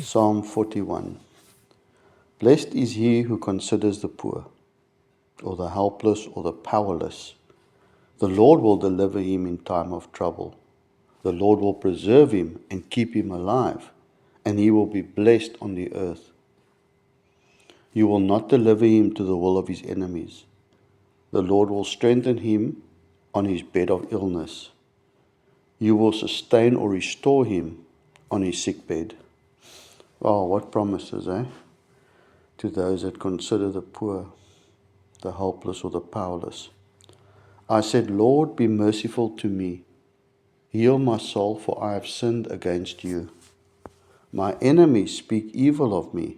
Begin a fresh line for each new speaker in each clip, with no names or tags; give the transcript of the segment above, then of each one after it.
Psalm 41. Blessed is he who considers the poor, or the helpless, or the powerless. The Lord will deliver him in time of trouble. The Lord will preserve him and keep him alive, and he will be blessed on the earth. You will not deliver him to the will of his enemies. The Lord will strengthen him on his bed of illness. You will sustain or restore him on his sick bed. Oh, what promises, eh? To those that consider the poor, the helpless, or the powerless. I said, Lord, be merciful to me. Heal my soul, for I have sinned against you. My enemies speak evil of me.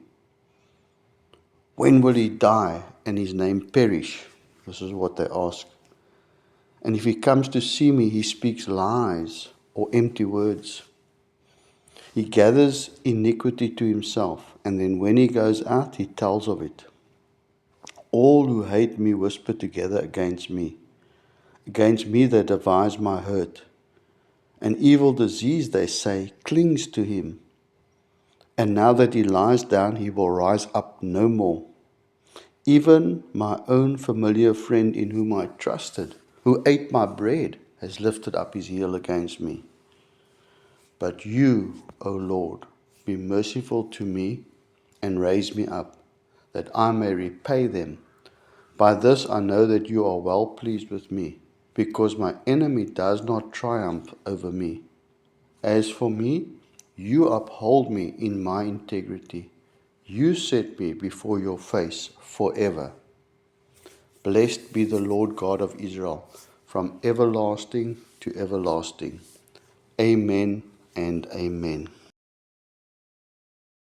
When will he die and his name perish? This is what they ask. And if he comes to see me, he speaks lies or empty words. He gathers iniquity to himself, and then when he goes out, he tells of it. All who hate me whisper together against me. Against me they devise my hurt. An evil disease, they say, clings to him. And now that he lies down, he will rise up no more. Even my own familiar friend in whom I trusted, who ate my bread, has lifted up his heel against me. But you, O Lord, be merciful to me and raise me up, that I may repay them. By this I know that you are well pleased with me, because my enemy does not triumph over me. As for me, you uphold me in my integrity. You set me before your face forever. Blessed be the Lord God of Israel, from everlasting to everlasting. Amen and amen.